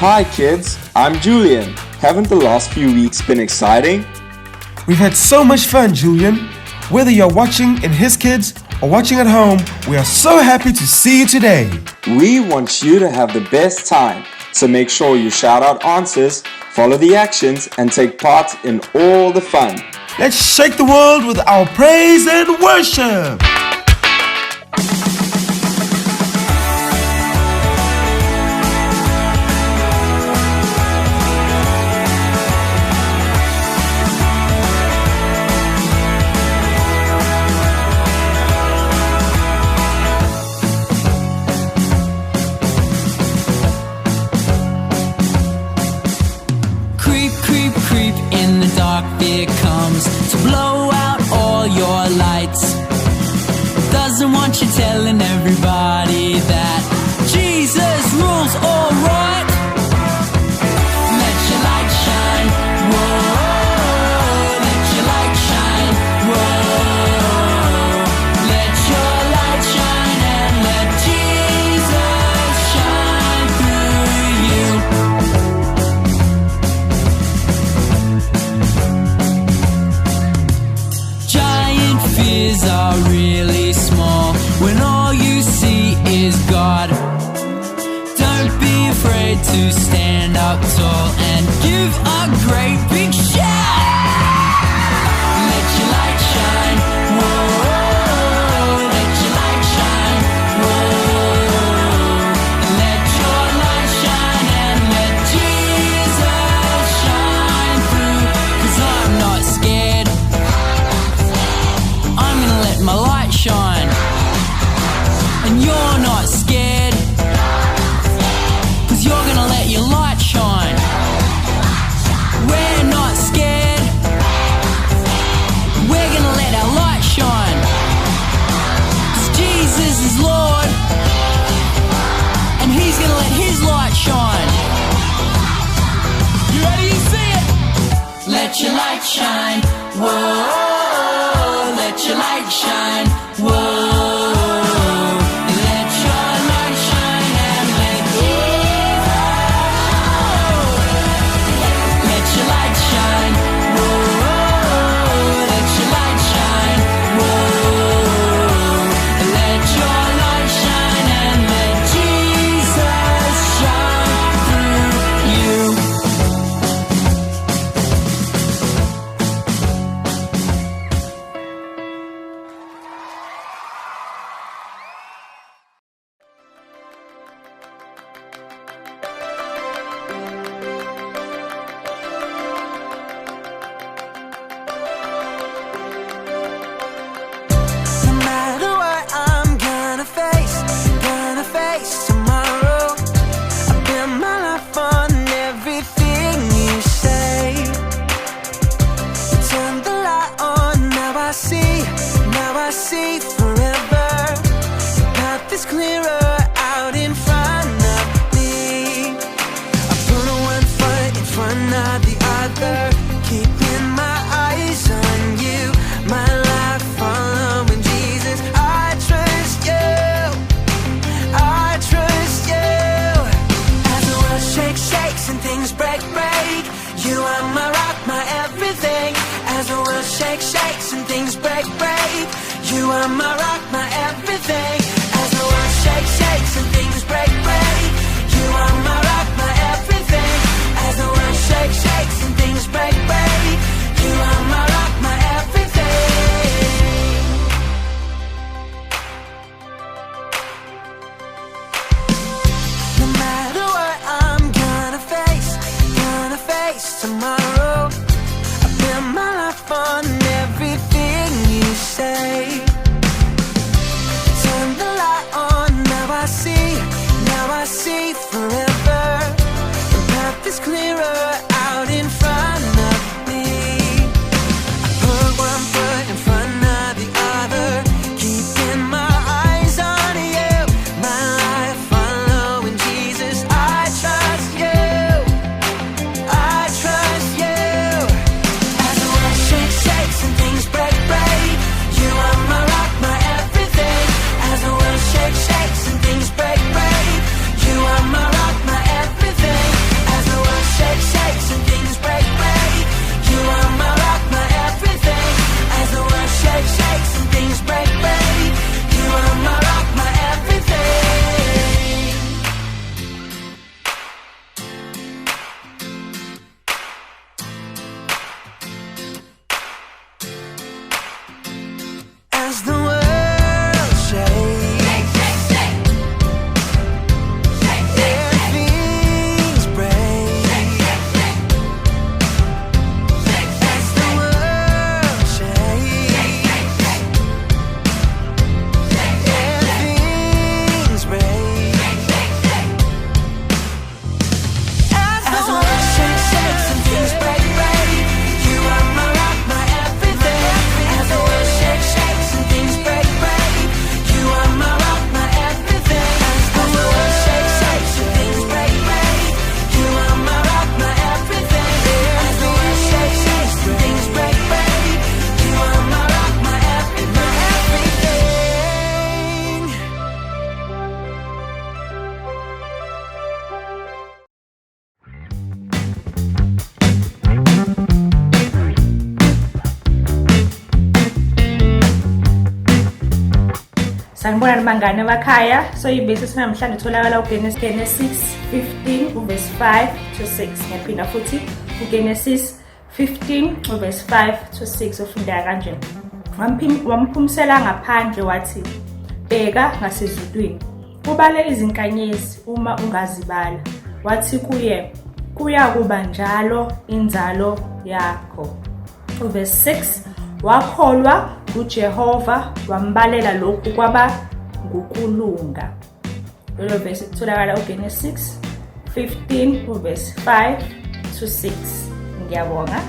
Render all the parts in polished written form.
Hi kids, I'm Julian. Haven't the last few weeks been exciting? We've had so much fun, Julian. Whether you're watching in His Kids or watching at home, we are so happy to see you today. We want you to have the best time, so make sure you shout out answers, follow the actions, and take part in all the fun. Let's shake the world with our praise and worship. Creep in the dark, fear comes to blow out all your lights. Doesn't want you telling everybody that Jesus rules all right. Let your light shine, whoa. Let your light shine, whoa. Let your light shine and let Jesus shine through you. Giant fears are really small when all you see is God. Don't be afraid to stand up tall and give a great big shout. Let your light shine, whoa. Let your light shine, whoa. Let your light shine and let Jesus shine through. 'Cause I'm not scared, I'm gonna let my light shine. And you're not scared, 'cause you're gonna let your light shine. We're not scared, we're gonna let our light shine. 'Cause Jesus is Lord, and He's gonna let His light shine. You ready? You see it? Let your light shine, whoa. Let your light shine, whoa. Let your light shine and let Let your light shine, whoa. Let your light shine, whoa. Let your light shine and let Jesus shine through you. No matter what I'm gonna face tomorrow. I build my life on everything you say. You turn the light on, now I see forever. The path is clearer out in front of me. I put one foot in front of the other, keeping my eyes on you. My life following Jesus, I trust you, I trust you. As the world shakes and things break, you are my rock, my everything. As the world shakes and things break, you are my rock, my everything. As the world shakes and things break, you are my rock, my everything. As the world shakes and things break, you are my rock, my everything. No matter what I'm gonna face tomorrow. I build my life on everything you say. Turn the light on, now I see forever. The path is clearer out in front of me. I put one foot in front of the other, keeping my eyes on you. My life following Jesus, I trust you, I trust you. As the world shakes and things break, you are my rock, my everything. As the world shakes and things break, you are my rock, Sanibona nibangane emakhaya. So ibese sinamhlanje itholakala uGenesis 15 uverse 5 to 6. Ngiyaphinda futhi uGenesis 15 verse 5 to 6 ufunda kanje. Wamphumisela ngaphandle wathi, bheka ngasezulwini, ubale izinkanyezi uma ungazibala. Wathi kuye, kuya kuba njalo inzalo yakho. Verse 6, wakholwa kuJehova wambalela lokhu kwaba ngukulunga. Lelo verse itholakala uGenesis 15 verse 5 to 6. Ngiyabonga.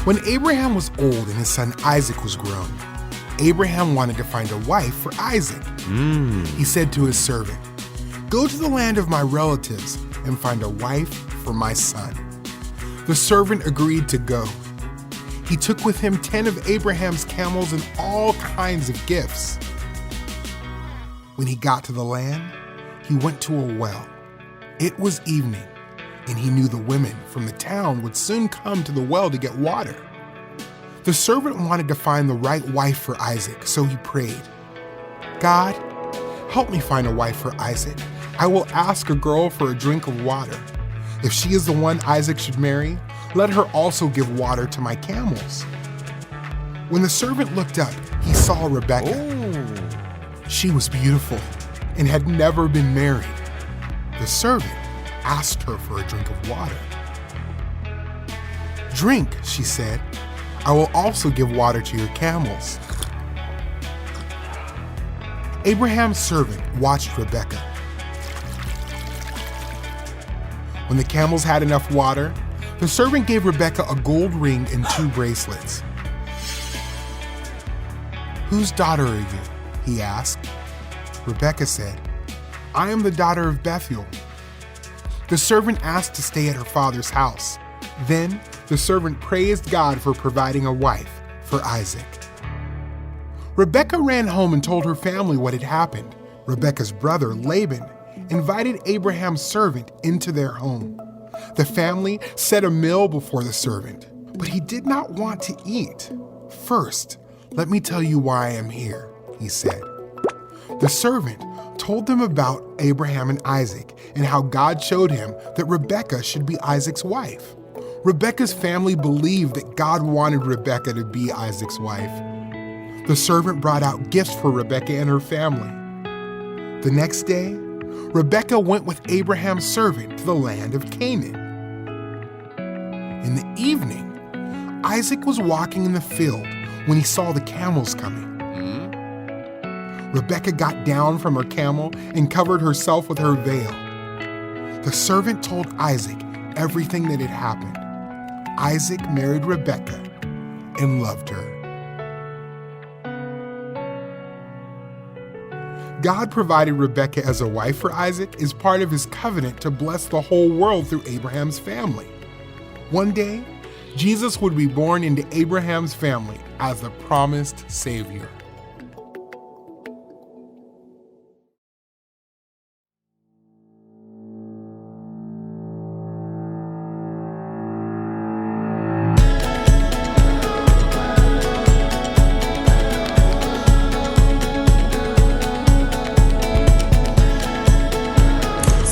When Abraham was old and his son Isaac was grown, Abraham wanted to find a wife for Isaac. He said to his servant, "Go to the land of my relatives and find a wife for my son." The servant agreed to go. He took with him 10 of Abraham's camels and all kinds of gifts. When he got to the land, he went to a well. It was evening, and he knew the women from the town would soon come to the well to get water. The servant wanted to find the right wife for Isaac, so he prayed, "God, help me find a wife for Isaac. I will ask a girl for a drink of water. If she is the one Isaac should marry, let her also give water to my camels." When the servant looked up, he saw Rebekah. She was beautiful and had never been married. The servant asked her for a drink of water. "Drink," she said. "I will also give water to your camels." Abraham's servant watched Rebekah. When the camels had enough water, the servant gave Rebekah a gold ring and 2 bracelets. "Whose daughter are you?" he asked. Rebekah said, "I am the daughter of Bethuel." The servant asked to stay at her father's house. Then the servant praised God for providing a wife for Isaac. Rebekah ran home and told her family what had happened. Rebekah's brother, Laban, invited Abraham's servant into their home. The family set a meal before the servant, but he did not want to eat. "First, let me tell you why I am here," he said. The servant told them about Abraham and Isaac and how God showed him that Rebekah should be Isaac's wife. Rebekah's family believed that God wanted Rebekah to be Isaac's wife. The servant brought out gifts for Rebekah and her family. The next day, Rebekah went with Abraham's servant to the land of Canaan. In the evening, Isaac was walking in the field when he saw the camels coming. Rebekah got down from her camel and covered herself with her veil. The servant told Isaac everything that had happened. Isaac married Rebekah and loved her. God provided Rebekah as a wife for Isaac as part of his covenant to bless the whole world through Abraham's family. One day, Jesus would be born into Abraham's family as the promised Savior.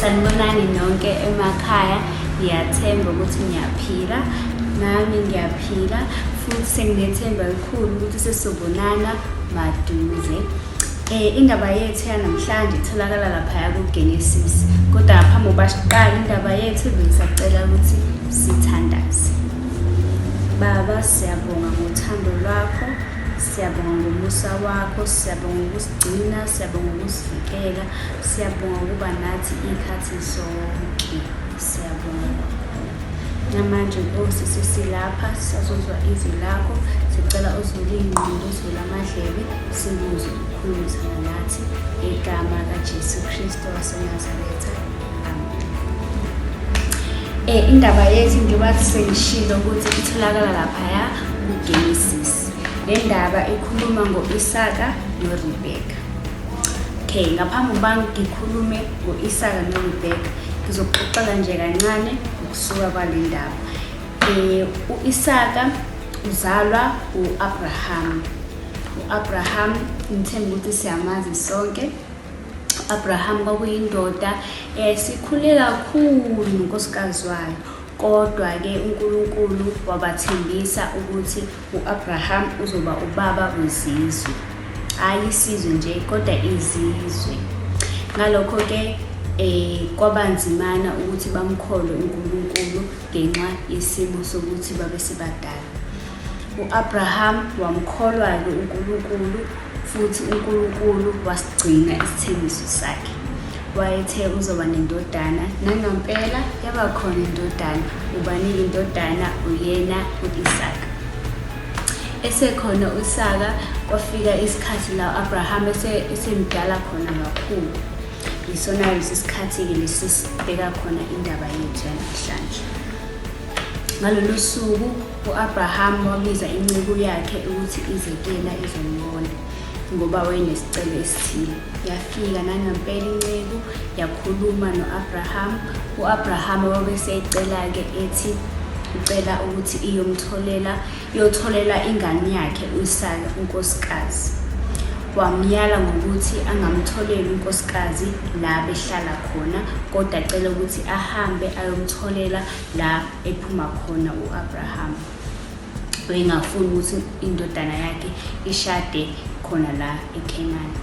Sanibonani nonke emakhaya, ngiyathemba ukuthi ngiyaphila, nami ngiyaphila futhi senginethemba elikhulu ukuthi sesizobonana maduze. Indaba yethu yanamhlanje itholakala lapha kuGenesis. Kodwa ngaphambi kokuba siqale indaba yethu bengisacela ukuthi sithandaze. Baba, siyabonga ngothando lwakho, siyabonga ngomusa wakho, siyabonga ukusigcina, siyabonga ukusivikela, siyabonga ukuba nathi ikhathi zonke. Siyabonga. Namanje Nkosi sisilapha sisazozwa izwi lakho, sicela uzule ingqondo, uzule amadlebe, sikuzwe ukukhuluma nathi igama kaJesu Kristu waseNazaretha. Indaba yethu njengoba sengishilo ukuthi itholakala lapha kuGenesis. Le ndaba ikhuluma ngo-Isaka noRebeka. Okay, ngaphambi kokuba ngikhulume ngo-Isaka noRebeka, ngizokuxoxela nje kancane ukusuka kwale ndaba. U-Isaka uzalwa u-Abraham. U-Abraham ngithemba ukuthi siyamazi sonke. U-Abraham kwakuyindoda esikhule kakhulu nonkosikazi wayo, kodwa-ke uNkulunkulu wabathembisa ukuthi u-Abraham uzoba ubaba wezizwe, hhayi isizwe nje kodwa izizwe. Ngalokho-ke kwabanzimana ukuthi bamkholwe uNkulunkulu ngenxa yesimo sokuthi babe sebadala. U-Abraham wamkholwa-ke uNkulunkulu, futhi uNkulunkulu wasigcina isithembiso sakhe. Wayethe uzoba nendodana, nangempela yaba khona indodana. Ubani indodana? Uyena u-Isaka. Esekhona u-Isaka, kwafika isikhathi la u-Abraham esemdala khona kakhulu. Yisona lesi sikhathi-ke lesi sibheka khona indaba yethu yanamhlanje. Ngalolu suku u-Abraham wabiza inceku yakhe ukuthi ize kuyena izombona, ngoba wayenesicelo esithile. Yafika nangempela inceku yakhuluma no-Abraham. U-Abraham wabeseyicela-ke ethi ucela ukuthi iyotholela ingane yakhe u-Isaka unkosikazi. Wamyala ngokuthi angamtholeli unkosikazi la behlala khona, kodwa acela ukuthi ahambe ayomtholela la ephuma khona u-Abraham. Wayengafuni ukuthi indodana yakhe ishade khona la eKhenani.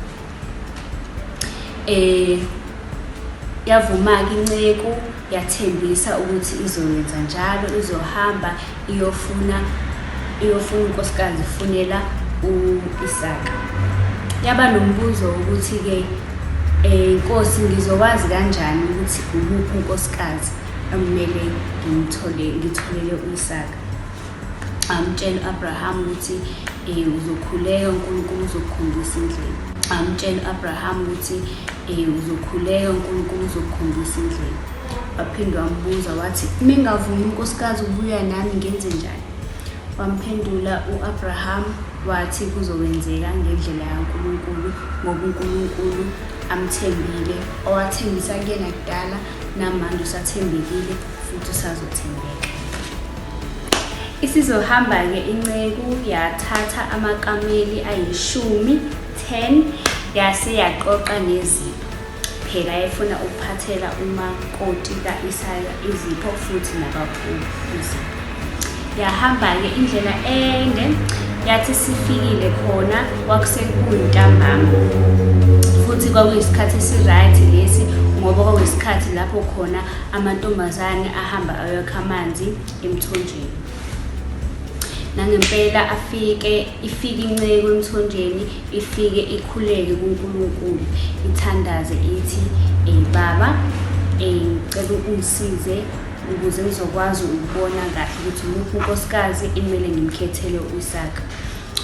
Yavuma-ke inceku, yathembisa ukuthi izokwenza njalo, izohamba iyofuna unkosikazi ifunela u-Isaka. Yaba nombuzo ukuthi-ke Nkosi, ngizokwazi kanjani ukuthi umuphi unkosikazi akumele ngitholele u-Isaka? Amtshela u-Abraham ukuthi uzokhuleka, uNkulunkulu uzokukhombisa indlela. Amtshela u-Abraham ukuthi uzokhuleka, uNkulunkulu uzokukhombisa indlela. Waphinde wambuza wathi, mengavumi unkosikazi ukubuya nami ngenze njani? Wamphendula u-Abraham wathi kuzokwenzeka ngendlela kaNkulunkulu, ngoba uNkulunkulu amthembile. Owathembisa kuyena kudala, namanje usathembekile futhi usazothembeka. Isizohamba-ke inceku yathatha amakameli 10 yase yaqoqa nezipho. Phela yayifuna ukuphathela umakoti ka-Isaka izipho futhi nabaphuli izipho. Yahamba-ke indlela ende, yathi sifikile khona kwakusekuyintambama, futhi kwakuyisikhathi esiright lesi, ngoba kwakuyisikhathi lapho khona amantombazane ahamba ayokha amanzi emthonjeni. Nangempela ifike inceku emthonjeni, ifike ikhuleke kuNkulunkulu, ithandaze ithi, Baba, ngicela ungisize ukuze ngizokwazi ukubona kahle ukuthi umuphi unkosikazi ekumele ngimkhethele u-Isaka.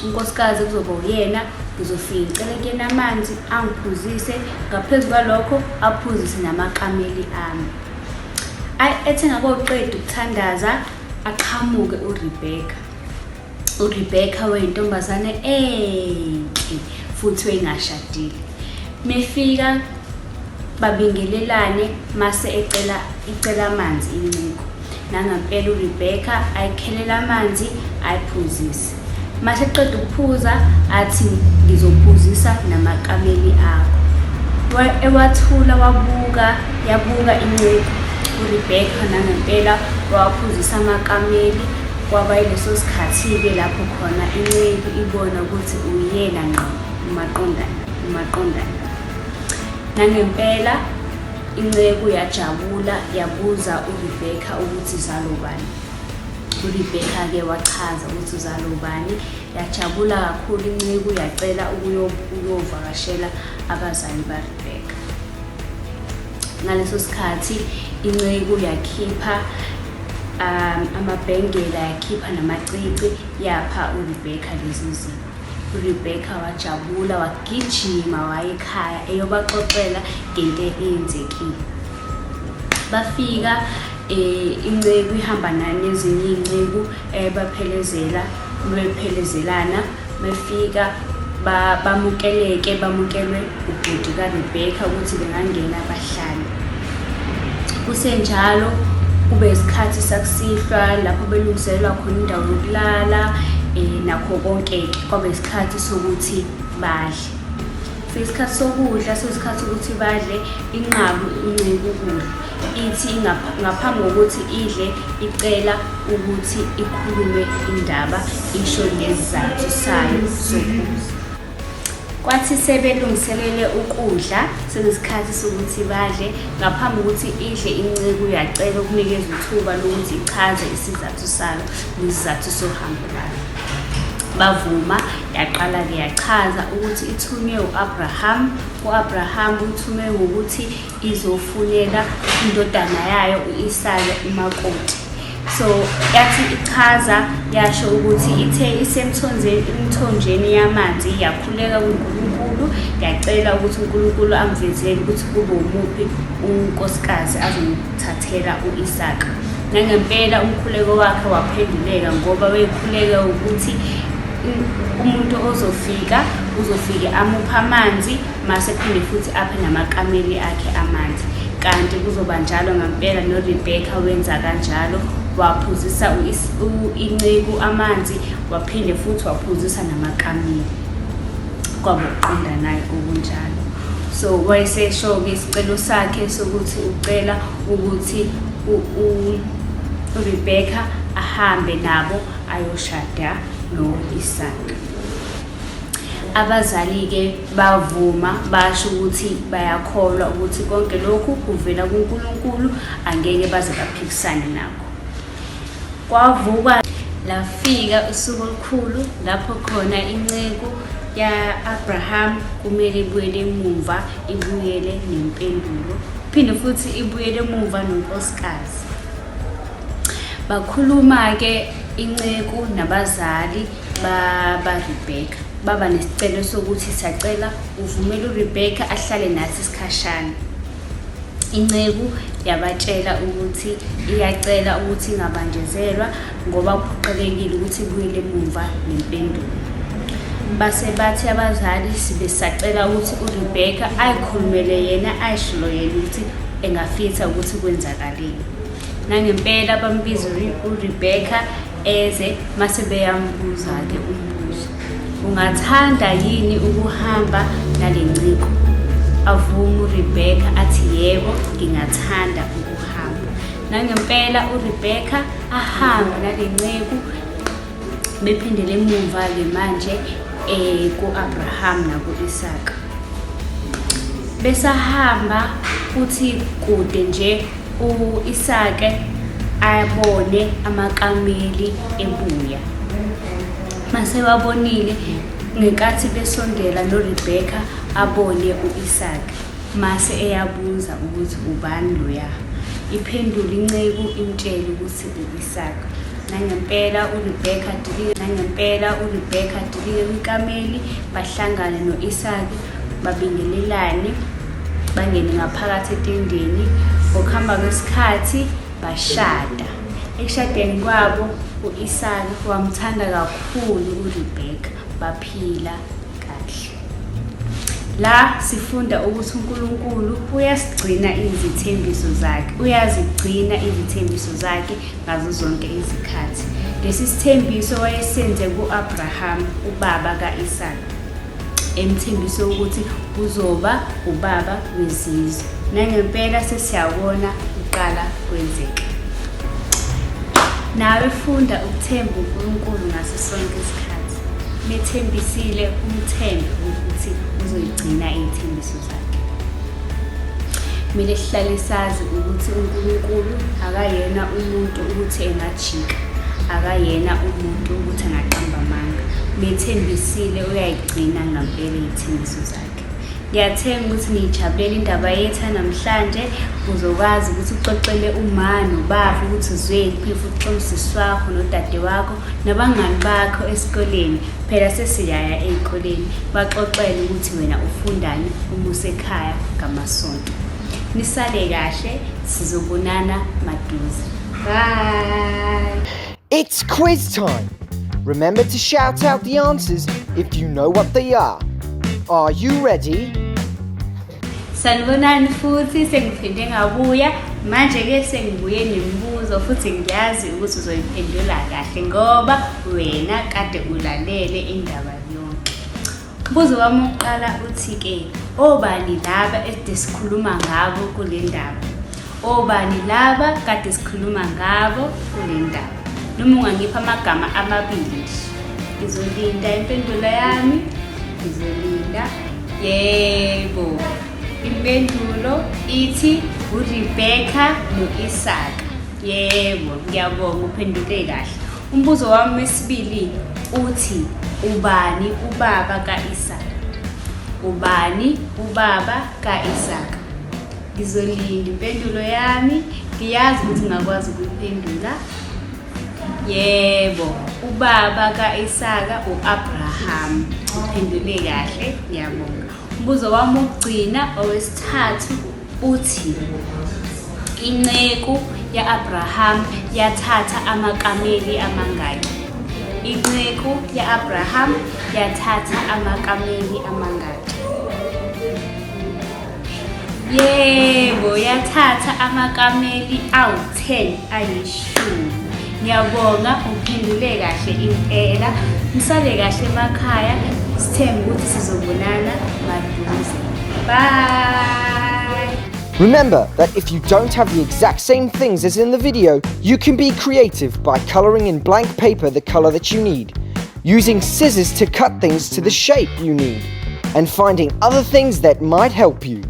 Unkosikazi kuzoba uyena, ngizofika ngicele kuyena amanzi angiphuzise, ngaphezu kwalokho aphuzise namakameli ami. Ethe ngakoqeda ukuthandaza, aqhamuke uRebeka. uRebeka wayintombazane enhle futhi wayengashadile. Mefika babingelelane, mase icela amanzi inceku. Nangempela uRebeka ayikhelela amanzi ayiphuzise. Mase eqeda ukuphuza athi ngizophuzisa namakameli akho. Ewathula yabuka inceku uRebeka, nangempela waphuzisa amakameli. Kwaba yileso sikhathi-ke lapho khona inceku ibona ukuthi uyena ngqo umaqondana. Nangempela inceku yajabula, yabuza uRebeka ukuthi uzalo bani. uRebeka-ke wachaza ukuthi uzalo bani. Yajabula kakhulu inceku, yacela ukuyovakashela abazali baRebeka. Ngaleso sikhathi inceku yakhipha amabhengela, yakhipha namacici, yapha uRebeka lezi zinto. uRebeka wajabula, wagijima wayekhaya eyobaxoxela ngento eyenzekile. Bafika inceku ihamba nezinye inceku bephelezelana befika bamukelwe ubhuti kaRebecca ukuthi bengangena bahlale. Kusenjalo kube isikhathi sakusihlwa lapho belungiselwa khona indawo yokulala nakho konke-ke kwabe isikhathi sokuthi badle. Isikhathi sokudla sesikhathi ukuthi badle, inqabu incike ukudla. Ithi ngaphambi kokuthi idle icela ukuthi ikhulume indaba, isho nezizathu sayo sokudla. Kwathi sebelungiselele ukudla, sekuyisikhathi sokuthi badle, ngaphambi kokuthi idle inceke uyacela ukunikeza ithuba lokuthi ichaze isizathu sayo nesizathu sohambo lwayo. Bavuma, yaqala-ke yachaza ukuthi ithunywe u-Abraham. U-Abraham uthunywe ngokuthi izofunela indodana yayo u-Isaka umakoti. So yathi ichaza yasho ukuthi ithe isemthonjeni yamanzi yakhuleka kuNkulunkulu, yacela ukuthi uNkulunkulu amvezele ukuthi kube umuphi unkosikazi azomthathela u-Isaka. Nangempela umkhuleko wakhe waphenduleka ngoba wekhuleka ukuthi umuntu uzofika amupha amanzi mase phinde futhi aphe namakameli akhe amanzi. Kanti kuzoba njalo ngempela noRebecca wenza kanjalo, waphuzisa inceku amanzi waphinde futhi waphuzisa namakameli. Kwakuqonda naye okunjalo. So wayesesho-ke isicelo sakhe sokuthi ucela ukuthi uRebecca ahambe nabo ayoshada no-Isaka. Abazali-ke bavuma, basho ukuthi bayakholwa ukuthi konke lokhu kuvela kuNkulunkulu, angeke baze baphikisane nakho. Kwavuka lafika usuku olukhulu lapho khona inceku ya-Abraham kumele ibuyele emuva, ibuyele nempendulo, phinde futhi ibuyele emuva nonkosikazi. Bakhuluma-ke inceku nabazali baRebecca, baba nesicelo sokuthi sacela uvumele uRebecca ahlale nathi isikhashana. Inceku yabatshela ukuthi iyacela ukuthi ingabanjezelwa ngoba kuphoqelekile ukuthi ibuyele emuva nempendulo. Base bathi abazali sibesacela ukuthi uRebecca ayikhulumele yena, ayishilo yena ukuthi engafitha ukuthi kwenzakaleni. Nangempela bambiza uRebecca eze mase beyambuza-ke umbuzo, ungathanda yini ukuhamba nale nciko? Avuma uRebecca athi yebo, ngingathanda ukuhamba. Nangempela uRebecca ahamba nale nciko, bephindele emuva-ke manje ku-Abraham naku-Isaka. Besahamba futhi kude nje u-Isaka abone amakameli ebuya. Mase babonile ngenkathi besondela noRebecca abone u-Isaka, mase eyabuza ukuthi ubani loya. Iphendula inceku imtshela ukuthi u-Isaka. Nangempela uRebecca dilike kwikameli, bahlangana no-Isaka, babingelelane, bangene ngaphakathi etendeni. Ngokuhamba kwesikhathi bashada. Ekushadeni kwabo u-Isaka wamthanda kakhulu uRebecca, baphila kahle. La sifunda ukuthi uNkulunkulu uyazigcina izithembiso zakhe ngazo zonke izikhathi. Lesi sithembiso wayesenze ku-Abraham ubaba kaIsaka, emthembise ukuthi uzoba ubaba wezizwe. Nangempela sesiyabona uqala kwenzeka. Nawe funda ukuthemba uNkulunkulu ngaso sonke isikhathi. Methembisile umthembe ukuthi uzoyigcina izithembiso zakhe. Kumele sihlale sazi ukuthi uNkulunkulu akayena umuntu ukuthi engajika, akayena umuntu ukuthi angaqamba amanga. Methembisile uyayigcina ngempela izithembiso zakhe. Ngiyathenga ukuthi nijabulela indaba yethu namhlanje, uzokwazi ukuthi uxoxele uma nobaba ukuthi uzweni, phela futhi xolisi wakho nodade wakho nabangani bakho esikoleni. Phela sesiyaya ezikoleni, baxoxele ukuthi wena ufundani uma usekhaya ngamasonto. Nisale kahle, sizobonana maduze. Bye. It's quiz time. Remember to shout out the answers if you know what they are. Are you ready? Sanibonani futhi sengiphinde ngabuya manje ke sengibuye nemibuzo futhi ngiyazi ukuthi uzoyiphendula kahle ngoba wena kade ulalele indaba yonke. Umbuzo wami oqala uthi ke obani laba ede sikhuluma ngabo kule ndaba? Obani laba kade sikhuluma ngabo kule ndaba? Noma ungangipha amagama amabili nje. Ngizolinda impendulo yami. Ngizolinda. Yebo. Impendulo ithi uRebecca noIsaka. Yebo, ngiyabonga uphendule kahle. Umbuzo wami wesibili uthi ubani ubaba kaIsaka? Ubani ubaba kaIsaka? Ngizolinda impendulo yami. Ngiyazi ukuthi ngakwazi ukuyiphendula. Yebo, ubaba kaIsaka uAbraham. Uphendule kahle, ngiyabonga. Umbuzo wami wokugcina owesithathu uthi inceku yaAbraham yathatha amakameli amangaki? Inceku yaAbraham yathatha amakameli amangaki? Yebo, yathatha amakameli awu-10 ayishumi. Ngiyabonga uphendule kahle impela. Nisale kahle emakhaya. Sithemba ukuthi sizobonana maduze. Bye. Remember that if you don't have the exact same things as in the video, you can be creative by colouring in blank paper the colour that you need, using scissors to cut things to the shape you need, and finding other things that might help you.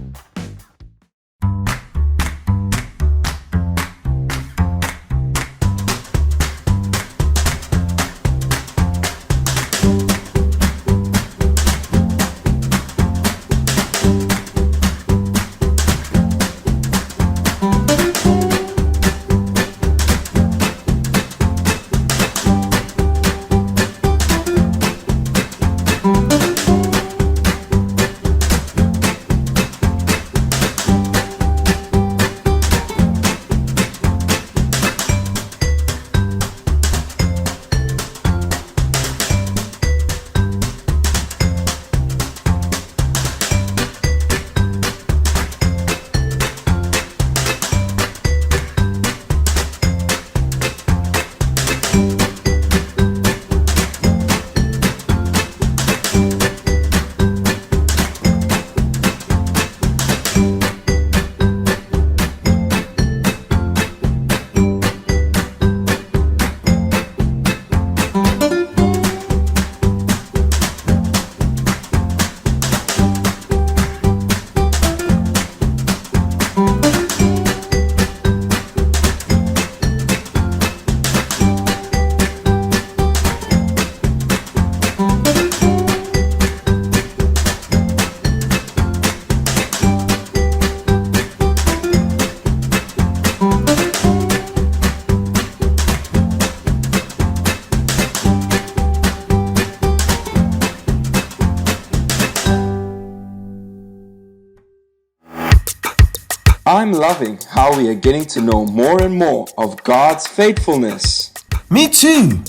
I'm loving how we are getting to know more and more of God's faithfulness. Me too.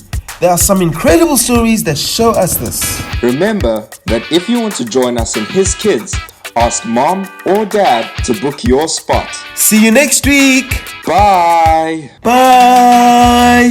There are some incredible stories that show us this. Remember that if you want to join us in His Kids, ask mom or dad to book your spot. See you next week. Bye. Bye.